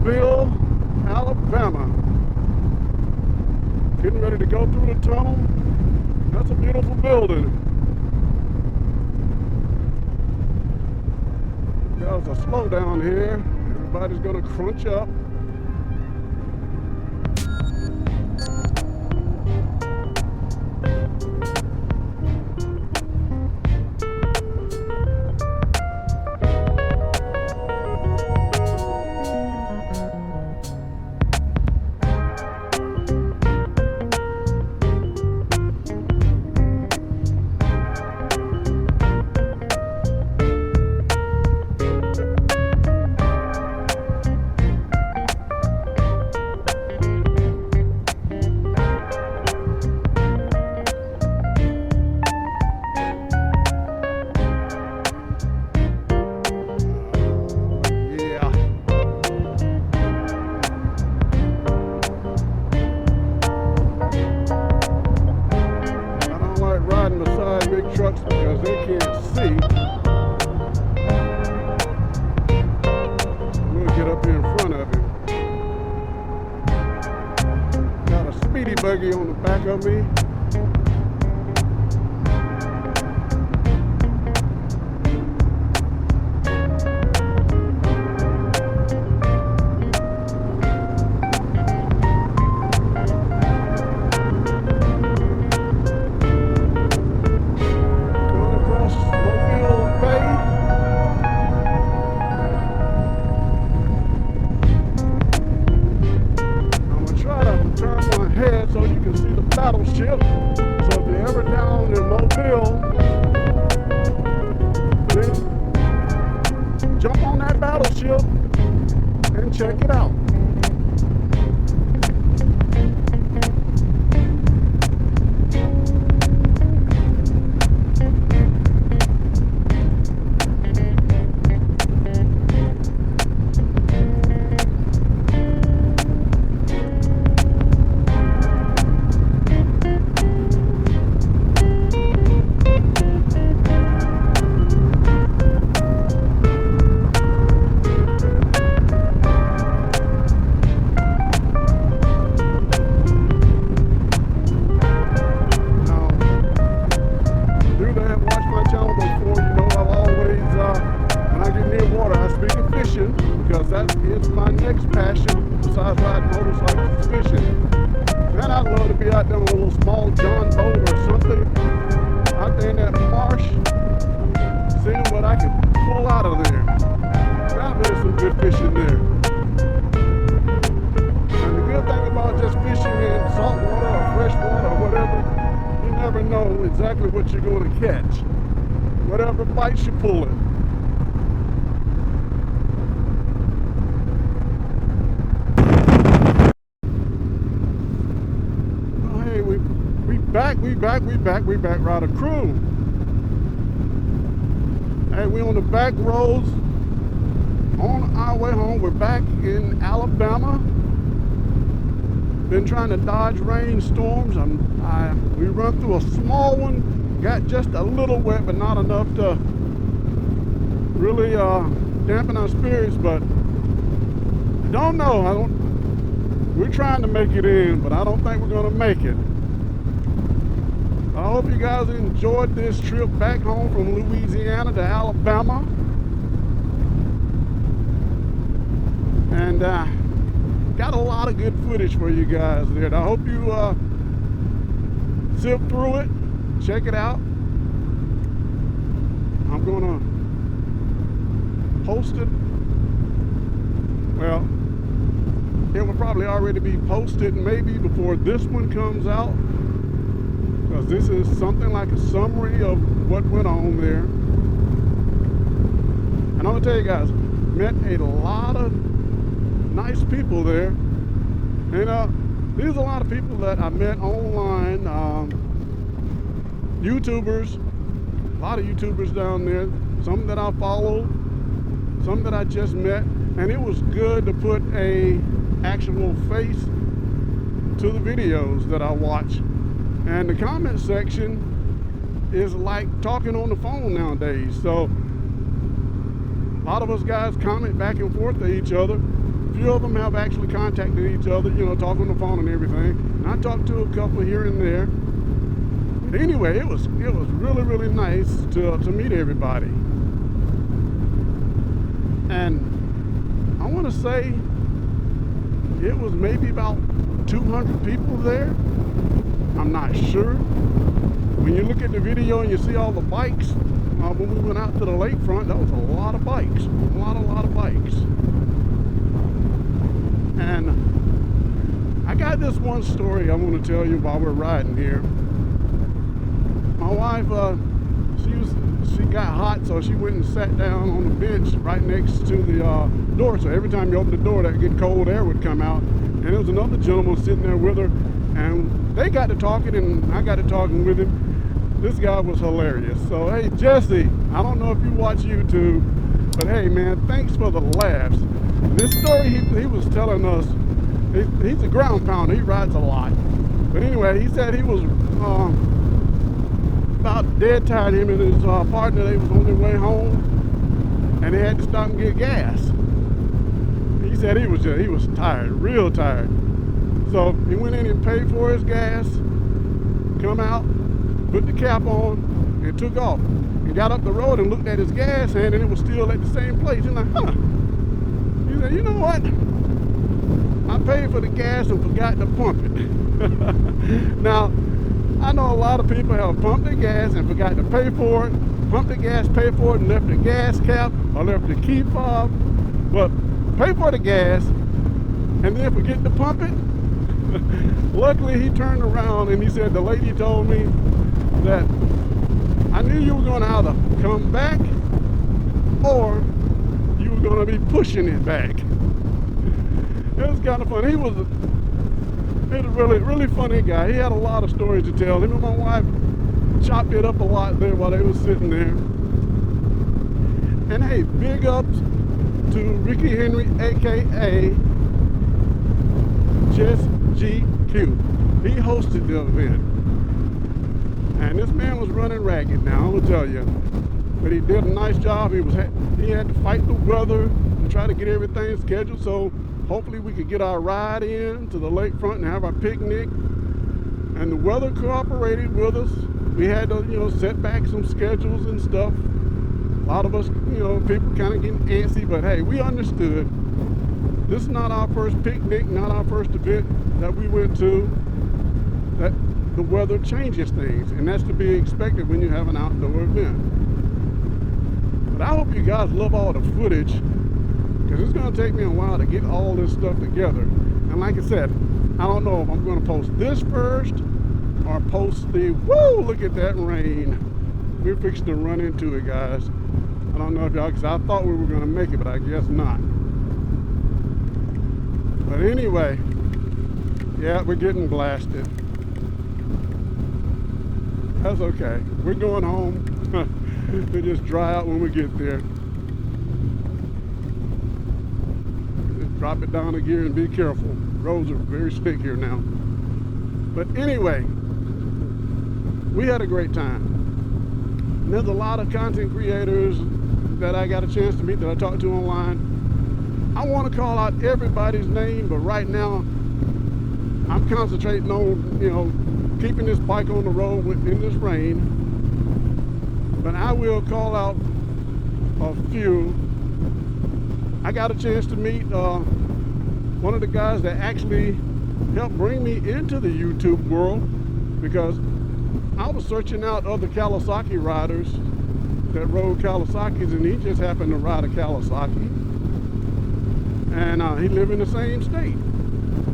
Mobile, Alabama. Getting ready to go through the tunnel. That's a beautiful building. There's a slowdown here. Everybody's gonna crunch up. Trucks because they can't see. We'll get up here in front of him. Got a speedy buggy on the back of me. So you can see the battleship. So if you're ever down in Mobile, then jump on that battleship and check it out. Because that is my next passion besides riding motorcycles, fishing. Man, I'd love to be out there with a little small John boat or something out there in that marsh, seeing what I can pull out of there. There's some good fishing there. And the good thing about just fishing in salt water or fresh water or whatever, you never know exactly what you're going to catch. Whatever bites you pull it. We back, Rider Crew. Hey, we on the back roads on our way home. We're back in Alabama. Been trying to dodge rainstorms. We run through a small one, got just a little wet, but not enough to really dampen our spirits. But I don't know. We're trying to make it in, but I don't think we're gonna make it. I hope you guys enjoyed this trip back home from Louisiana to Alabama. And got a lot of good footage for you guys there. And I hope you sift through it, check it out. I'm gonna post it. Well, it will probably already be posted maybe before this one comes out. Because this is something like a summary of what went on there. And I'm gonna tell you guys, met a lot of nice people there. And these are a lot of people that I met online, YouTubers, a lot of YouTubers down there, some that I follow, some that I just met, and it was good to put a actual face to the videos that I watch. And the comment section is like talking on the phone nowadays. So a lot of us guys comment back and forth to each other. few of them have actually contacted each other, you know, talking on the phone and everything. And I talked to a couple here and there. But anyway, it was really, really nice to meet everybody. And I want to say it was maybe about 200 people there. I'm not sure. When you look at the video and you see all the bikes, when we went out to the lakefront, that was a lot of bikes, a lot of bikes. And I got this one story I want to tell you while we're riding here. My wife, she got hot, so she went and sat down on the bench right next to the door. So every time you open the door, that good cold air would come out. And there was another gentleman sitting there with her, and they got to talking, and I got to talking with him. This guy was hilarious. So, hey, Jesse, I don't know if you watch YouTube, but hey, man, thanks for the laughs. This story he was telling us, he's a ground pounder. He rides a lot. But anyway, he said he was about dead tired. Him and his partner, they was on their way home, and they had to stop and get gas. He said he was tired, real tired. So he went in and paid for his gas, come out, put the cap on, and took off. He got up the road and looked at his gas hand, and it was still at the same place. He's like, huh. He said, you know what? I paid for the gas and forgot to pump it. Now, I know a lot of people have pumped their gas and forgot to pay for it, pumped the gas, paid for it, and left the gas cap or left the key fob. But pay for the gas and then forget to pump it. Luckily, he turned around and he said, the lady told me that I knew you were going to either come back or you were going to be pushing it back. It was kind of fun. He was a really, really funny guy. He had a lot of stories to tell. Him and my wife chopped it up a lot there while they was sitting there. And hey, big ups to Ricky Henry, aka Just GQ. He hosted the event. And this man was running ragged now, I'm gonna tell you. But he did a nice job. He had to fight the weather to try to get everything scheduled, so hopefully we could get our ride in to the lakefront and have our picnic. And the weather cooperated with us. We had to, set back some schedules and stuff. A lot of us, people kind of getting antsy, but hey, we understood. This is not our first picnic, not our first event that we went to. That the weather changes things, and that's to be expected when you have an outdoor event. But I hope you guys love all the footage, because it's going to take me a while to get all this stuff together. And like I said, I don't know if I'm going to post this first or post the, woo, look at that rain. We're fixing to run into it, guys. I don't know if y'all, because I thought we were going to make it, but I guess not. But anyway, yeah, we're getting blasted. That's okay. We're going home. We'll just dry out when we get there. Just drop it down a gear and be careful. Roads are very slick here now. But anyway, we had a great time. And there's a lot of content creators that I got a chance to meet that I talked to online. I want to call out everybody's name, but right now I'm concentrating on, keeping this bike on the road in this rain. But I will call out a few. I got a chance to meet one of the guys that actually helped bring me into the YouTube world, because I was searching out other Kawasaki riders that rode Kawasaki's, and he just happened to ride a Kawasaki. And he lived in the same state,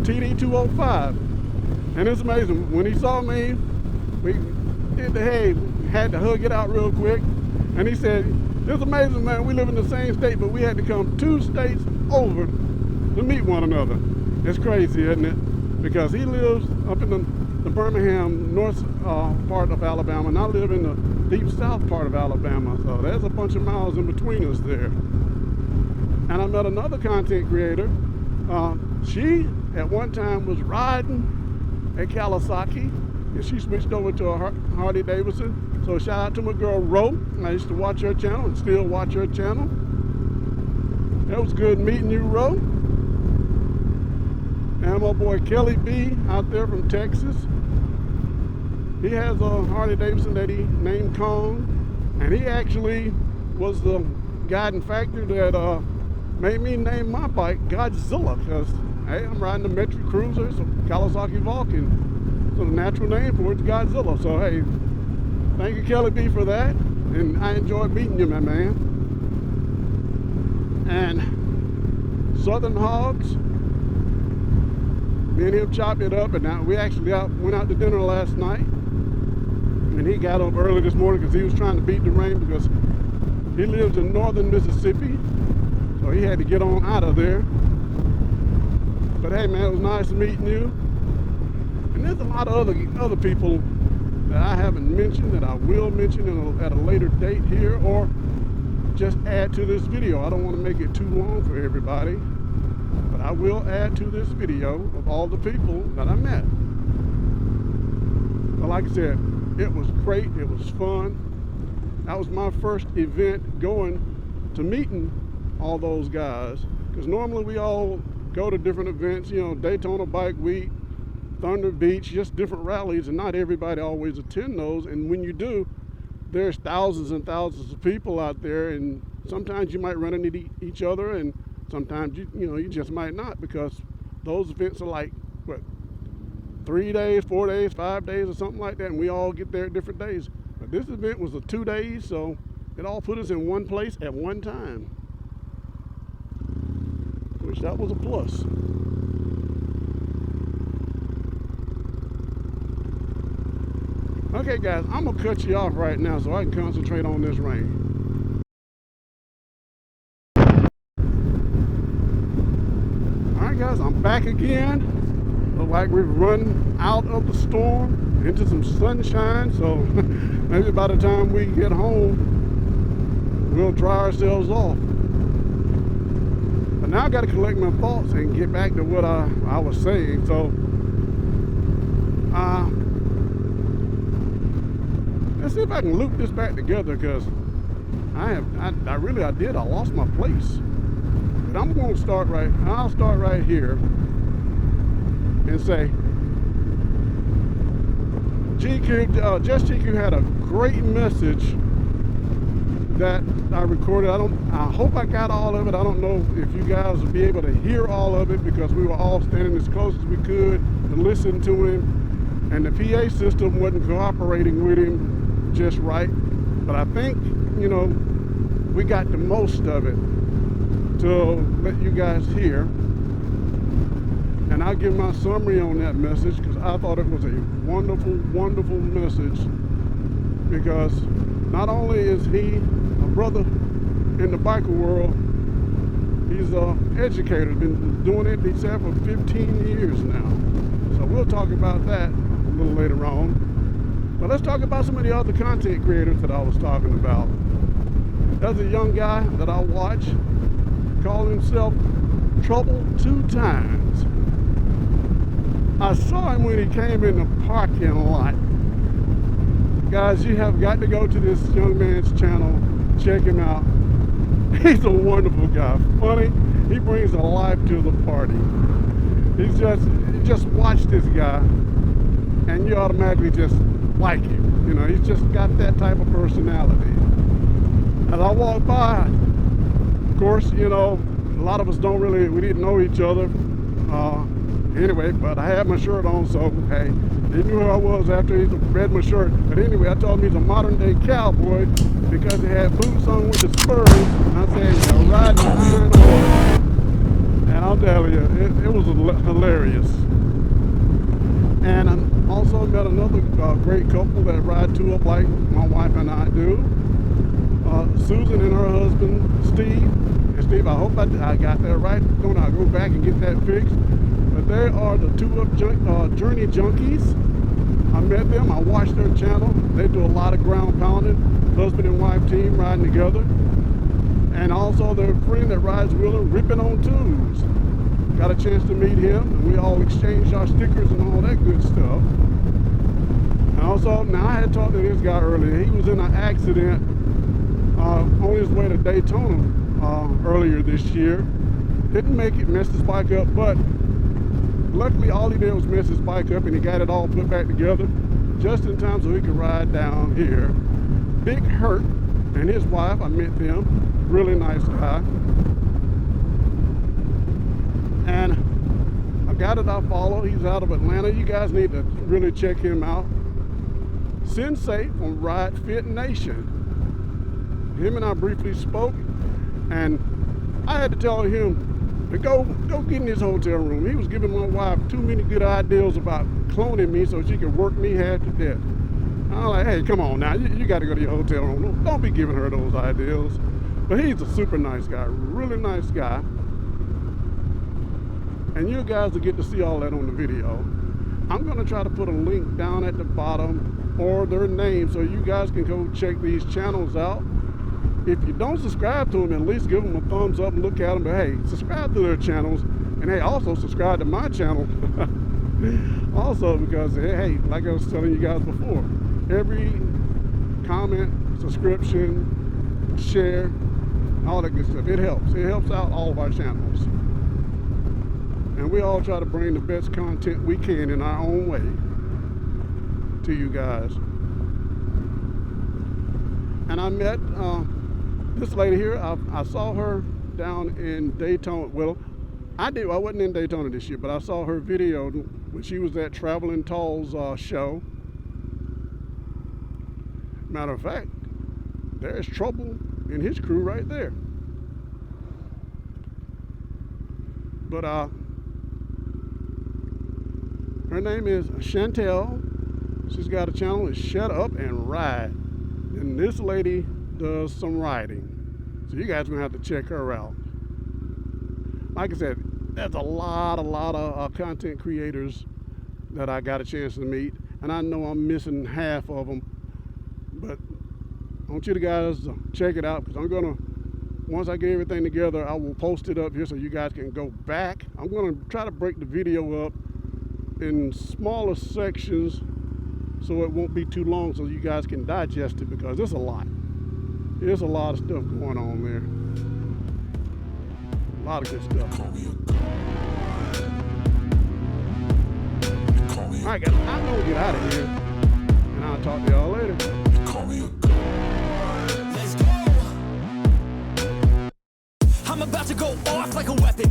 TD205. And it's amazing, when he saw me, we did the hey, had to hug it out real quick. And he said, it's amazing, man, we live in the same state, but we had to come 2 states over to meet one another. It's crazy, isn't it? Because he lives up in the Birmingham north part of Alabama, and I live in the deep south part of Alabama. So there's a bunch of miles in between us there. And I met another content creator. She, at one time, was riding a Kawasaki, and she switched over to a Harley Davidson. So shout out to my girl Ro. I used to watch her channel and still watch her channel. It was good meeting you, Ro. And my boy Kelly B out there from Texas. He has a Harley Davidson that he named Kong, and he actually was the guiding factor that made me name my bike Godzilla, because hey, I'm riding the Metric Cruiser. It's a Kawasaki Vulcan, so the natural name for it's Godzilla. So hey, thank you Kelly B for that, and I enjoyed meeting you, my man. And Southern Hogs, me and him chopped it up, and now we actually went out to dinner last night. And he got up early this morning because he was trying to beat the rain, because he lives in northern Mississippi, so he had to get on out of there. But hey man, it was nice meeting you. And there's a lot of other people that I haven't mentioned that I will mention at a later date here, or just add to this video. I don't want to make it too long for everybody, but I will add to this video of all the people that I met. But like I said, it was great, it was fun. That was my first event going to meeting all those guys, because normally we all go to different events, you know, Daytona Bike Week, Thunder Beach, just different rallies, and not everybody always attend those. And when you do, there's thousands and thousands of people out there, and sometimes you might run into each other, and sometimes you just might not, because those events are like, what, 3 days, 4 days, 5 days, or something like that, and we all get there at different days. But this event was 2 days, so it all put us in one place at one time, which that was a plus. Okay guys, I'm gonna cut you off right now so I can concentrate on this rain. Alright guys, I'm back again. Look like we've run out of the storm into some sunshine, so maybe by the time we get home we'll dry ourselves off. But now I got to collect my thoughts and get back to what I was saying. So let's see if I can loop this back together, because I lost my place. But I'm going to start I'll start right here and say, Just GQ had a great message that I recorded. I hope I got all of it. I don't know if you guys will be able to hear all of it, because we were all standing as close as we could to listen to him, and the PA system wasn't cooperating with him just right. But I think, we got the most of it to let you guys hear. And I'll give my summary on that message, because I thought it was a wonderful, wonderful message. Because not only is he a brother in the biker world, he's an educator. Been doing it, he said, for 15 years now. So we'll talk about that a little later on. But let's talk about some of the other content creators that I was talking about. There's a young guy that I watch, called himself Trouble 2 Times. I saw him when he came in the parking lot. Guys, you have got to go to this young man's channel, check him out. He's a wonderful guy, funny. He brings a life to the party. You just watch this guy, and you automatically just like him. He's just got that type of personality. As I walk by, of course, a lot of us we didn't know each other. Anyway, but I had my shirt on, so hey, he knew who I was after he read my shirt. But anyway, I told him he's a modern day cowboy because he had boots on with the spurs. And I said, riding behind horse. And I'll tell you, it was hilarious. And I also met another great couple that ride two up like my wife and I do. Susan and her husband, Steve. And Steve, I hope I got that right. I'll go back and get that fixed. But they are the two up Journey Junkies. I met them, I watched their channel. They do a lot of ground pounding, husband and wife team riding together. And also their friend that rides Wheeler, Ripping on Twos. Got a chance to meet him, and we all exchanged our stickers and all that good stuff. And also, now I had talked to this guy earlier. He was in an accident on his way to Daytona earlier this year. Didn't make it, messed his bike up, but Luckily, all he did was mess his bike up and he got it all put back together just in time so he could ride down here. Big Hurt and his wife, I met them, really nice guy. And a guy that I follow, he's out of Atlanta. You guys need to really check him out. Sensei from Ride Fit Nation. Him and I briefly spoke, and I had to tell him to go get in his hotel room. He was giving my wife too many good ideas about cloning me so she could work me half to death. I'm like, hey, come on now, you got to go to your hotel room. Don't be giving her those ideas. But he's a super nice guy, really nice guy. And you guys will get to see all that on the video. I'm going to try to put a link down at the bottom or their name so you guys can go check these channels out. If you don't subscribe to them, at least give them a thumbs up and look at them. But hey, subscribe to their channels. And hey, also subscribe to my channel. Also, because hey, like I was telling you guys before, every comment, subscription, share, all that good stuff, it helps. It helps out all of our channels. And we all try to bring the best content we can in our own way to you guys. And I met this lady here. I saw her down in Daytona. Well, I wasn't in Daytona this year, but I saw her video when she was at Traveling Tall's show. Matter of fact, there's Trouble in his crew right there. But her name is Chantel. She's got a channel, it's Shut Up and Ride. And this lady does some riding. So you guys are gonna have to check her out. Like I said, there's a lot of content creators that I got a chance to meet. And I know I'm missing half of them. But I want you guys to check it out, because I'm gonna, once I get everything together, I will post it up here so you guys can go back. I'm gonna try to break the video up in smaller sections so it won't be too long, so you guys can digest it, because there's a lot. There's a lot of stuff going on there. A lot of good stuff. All right, guys, I'm gonna get out of here, and I'll talk to y'all later. Let's go. I'm about to go off like a weapon.